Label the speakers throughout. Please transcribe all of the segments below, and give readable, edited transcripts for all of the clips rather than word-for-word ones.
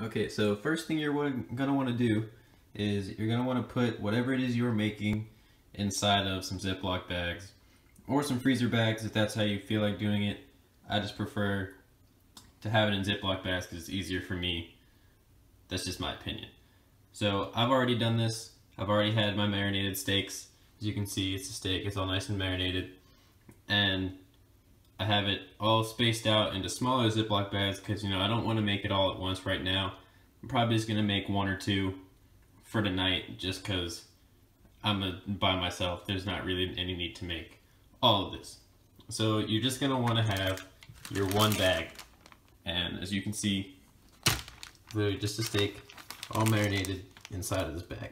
Speaker 1: Okay, so first thing you're gonna want to do is you're gonna want to put whatever it is you're making inside of some Ziploc bags or some freezer bags if that's how you feel like doing it. I just prefer to have it in Ziploc bags because it's easier for me. That's just my opinion. So I've already done this. I've already had my marinated steaks. As you can see, it's a steak. It's all nice and marinated. And I have it all spaced out into smaller Ziploc bags because, I don't want to make it all at once right now. I'm probably just going to make one or two for tonight just because I'm by myself. There's not really any need to make all of this. So you're just going to want to have your one bag. And as you can see, literally just a steak all marinated inside of this bag.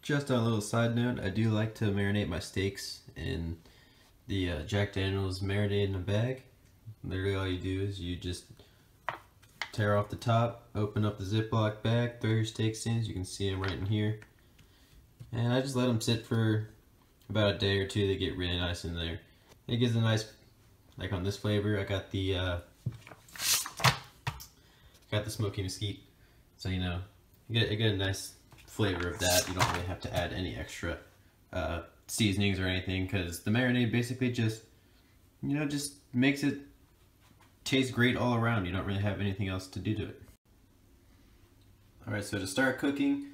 Speaker 1: Just on a little side note, I do like to marinate my steaks in the Jack Daniel's marinade in a bag. Literally all you do is you just tear off the top, open up the Ziploc bag, throw your steaks in. As you can see them right in here. And I just let them sit for about a day or two. They get really nice in there. It gives a nice, like on this flavor, I got the smoky mesquite. So you get a nice flavor of that. You don't really have to add any extra seasonings or anything because the marinade basically just makes it taste great all around. You don't really have anything else to do to it. Alright, so to start cooking,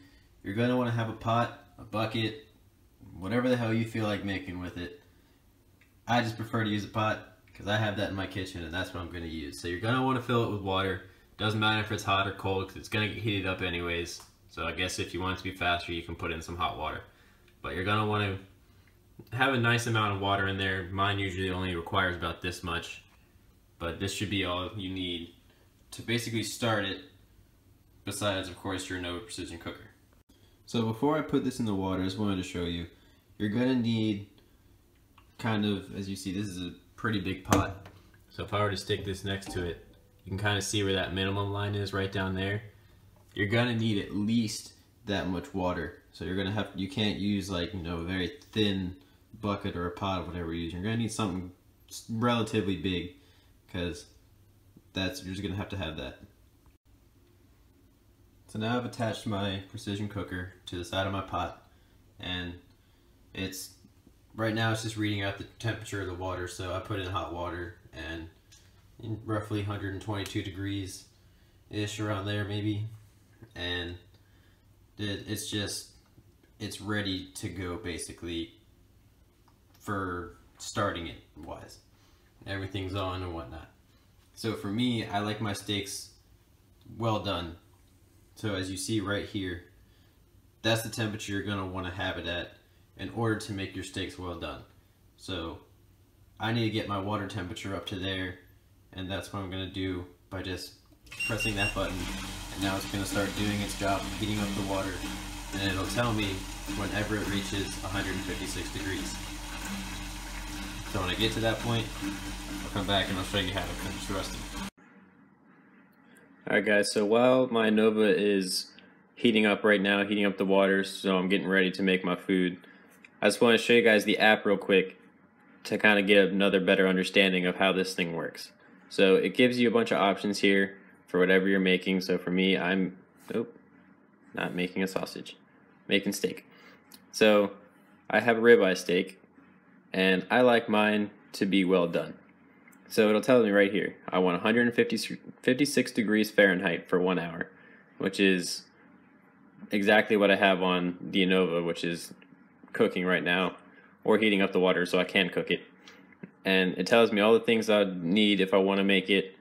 Speaker 1: you're going to want to have a pot, a bucket, whatever the hell you feel like making with it. I just prefer to use a pot because I have that in my kitchen and that's what I'm going to use. So you're going to want to fill it with water. Doesn't matter if it's hot or cold because it's going to get heated up anyways. So I guess if you want it to be faster, you can put in some hot water. But you're going to want to have a nice amount of water in there. Mine usually only requires about this much. But this should be all you need to basically start it. Besides, of course, your Anova Precision Cooker. So before I put this in the water, I just wanted to show you. You're going to need kind of, as you see, this is a pretty big pot. So if I were to stick this next to it, you can kind of see where that minimum line is right down there. You're gonna need at least that much water. So you're gonna you can't use like, a very thin bucket or a pot or whatever you use. You're gonna need something relatively big because you're just gonna have to have that. So now I've attached my precision cooker to the side of my pot and right now it's just reading out the temperature of the water. So I put in hot water and in roughly 122 degrees ish, around there maybe, and it's ready to go basically for starting it wise. Everything's on and whatnot. So for me, I like my steaks well done. So as you see right here, that's the temperature you're going to want to have it at in order to make your steaks well done. So I need to get my water temperature up to there. And that's what I'm going to do by just pressing that button. And now it's going to start doing its job, heating up the water. And it'll tell me whenever it reaches 156 degrees. So when I get to that point, I'll come back and I'll show you how to finish the rest of it. Alright guys, so while my Anova is heating up right now, heating up the water, so I'm getting ready to make my food, I just want to show you guys the app real quick to kind of get another better understanding of how this thing works. So it gives you a bunch of options here for whatever you're making. So for me, I'm not making a sausage, making steak. So I have a ribeye steak and I like mine to be well done. So it'll tell me right here, I want 156 degrees Fahrenheit for 1 hour, which is exactly what I have on the Anova, which is cooking right now or heating up the water so I can cook it. And it tells me all the things I need if I want to make it.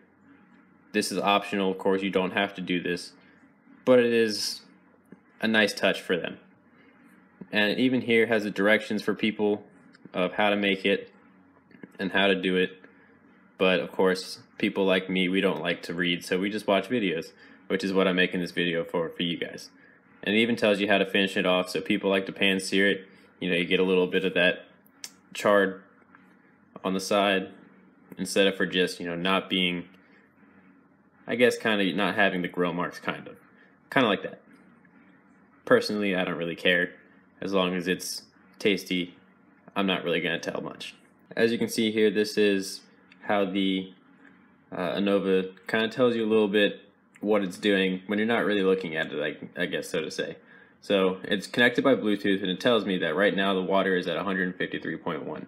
Speaker 1: This is optional, of course, you don't have to do this, but it is a nice touch for them. And it even here has the directions for people of how to make it and how to do it. But of course, people like me, we don't like to read, so we just watch videos, which is what I'm making this video for you guys. And it even tells you how to finish it off, so people like to pan sear it. You get a little bit of that charred on the side instead of for just not being, I guess, kind of not having the grill marks, kind of like that. Personally, I don't really care. As long as it's tasty, I'm not really going to tell much. As you can see here, this is how the Anova kind of tells you a little bit what it's doing when you're not really looking at it, I guess so to say. So it's connected by Bluetooth, and it tells me that right now the water is at 153.1.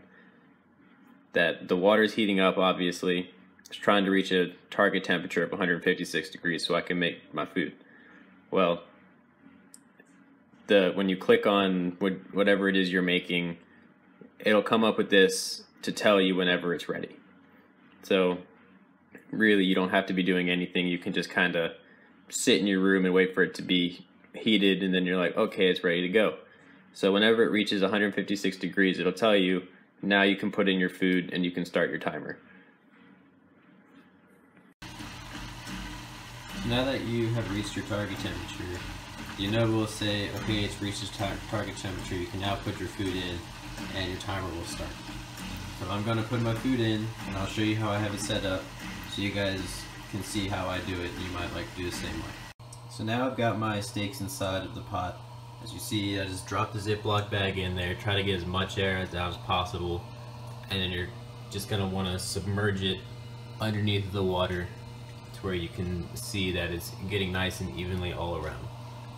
Speaker 1: That the water is heating up, obviously. It's trying to reach a target temperature of 156 degrees so I can make my food. Well, when you click on whatever it is you're making, it'll come up with this to tell you whenever it's ready. So really, you don't have to be doing anything. You can just kind of sit in your room and wait for it to be heated, and then you're like, okay, it's ready to go. So whenever it reaches 156 degrees, it'll tell you, now you can put in your food and you can start your timer. Now that you have reached your target temperature, the Anova will say, okay, it's reached its target temperature, you can now put your food in and your timer will start. So I'm going to put my food in, and I'll show you how I have it set up so you guys can see how I do it, and you might like to do the same way. So now I've got my steaks inside of the pot. As you see, I just dropped the Ziploc bag in there, try to get as much air out as possible, and then you're just going to want to submerge it underneath the water to where you can see that it's getting nice and evenly all around.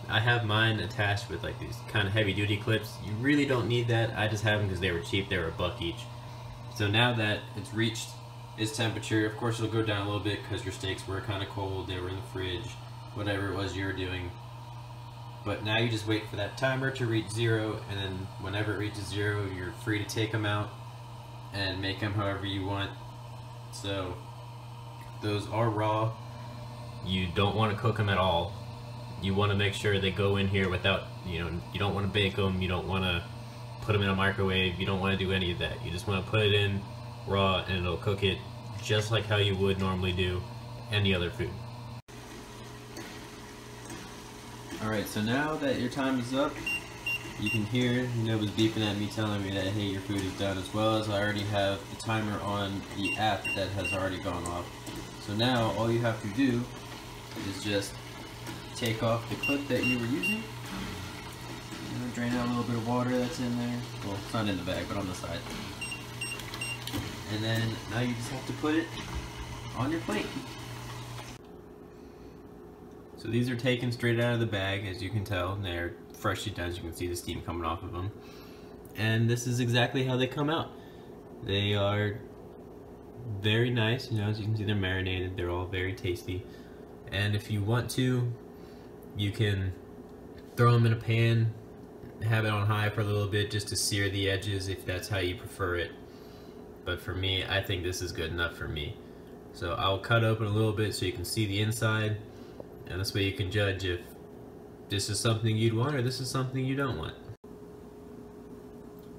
Speaker 1: I have mine attached with like these kind of heavy duty clips. You really don't need that. I just have them because they were cheap. They were $1 each. So now that it's reached its temperature, of course it'll go down a little bit because your steaks were kind of cold, they were in the fridge, whatever it was you were doing. But now you just wait for that timer to reach 0, and then whenever it reaches 0, you're free to take them out and make them however you want. So those are raw. You don't want to cook them at all. You want to make sure they go in here without, you don't want to bake them, you don't want to put them in a microwave, you don't want to do any of that. You just want to put it in raw and it'll cook it just like how you would normally do any other food. Alright, so now that your time is up, you can hear Anova's beeping at me telling me that, hey, your food is done, as well as I already have the timer on the app that has already gone off. So now all you have to do is just take off the clip that you were using, drain out a little bit of water that's in there. Well, it's not in the bag, but on the side. And then now you just have to put it on your plate. So these are taken straight out of the bag, as you can tell, and they're freshly done. As you can see the steam coming off of them. And this is exactly how they come out. They are very nice, as you can see they're marinated, they're all very tasty. And if you want to, you can throw them in a pan, have it on high for a little bit just to sear the edges if that's how you prefer it. But for me, I think this is good enough for me. So I'll cut open a little bit so you can see the inside, and this way you can judge if this is something you'd want or this is something you don't want.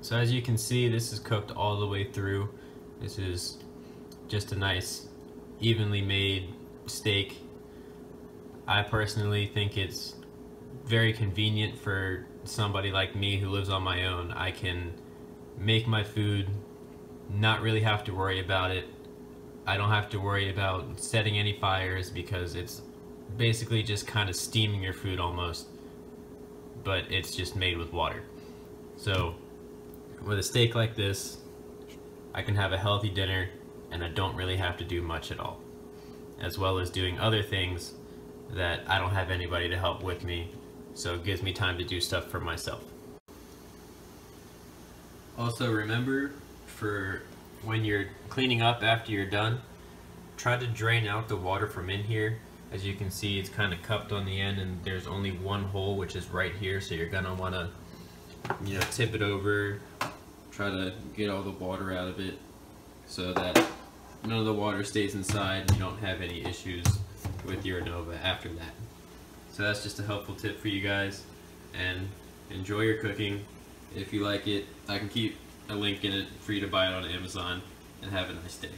Speaker 1: So as you can see, this is cooked all the way through. This is just a nice, evenly made steak. I personally think it's very convenient for somebody like me who lives on my own. I can make my food, not really have to worry about it. I don't have to worry about setting any fires because it's basically just kind of steaming your food almost, but it's just made with water. So with a steak like this, I can have a healthy dinner and I don't really have to do much at all, as well as doing other things that I don't have anybody to help with me, so it gives me time to do stuff for myself. Also remember, for when you're cleaning up after you're done, try to drain out the water from in here. As you can see, it's kind of cupped on the end and there's only one hole, which is right here, so you're gonna want to tip it over, try to get all the water out of it so that none of the water stays inside and you don't have any issues with your Anova after that. So that's just a helpful tip for you guys, and enjoy your cooking. If you like it, I can keep a link in it for you to buy it on Amazon, and have a nice day.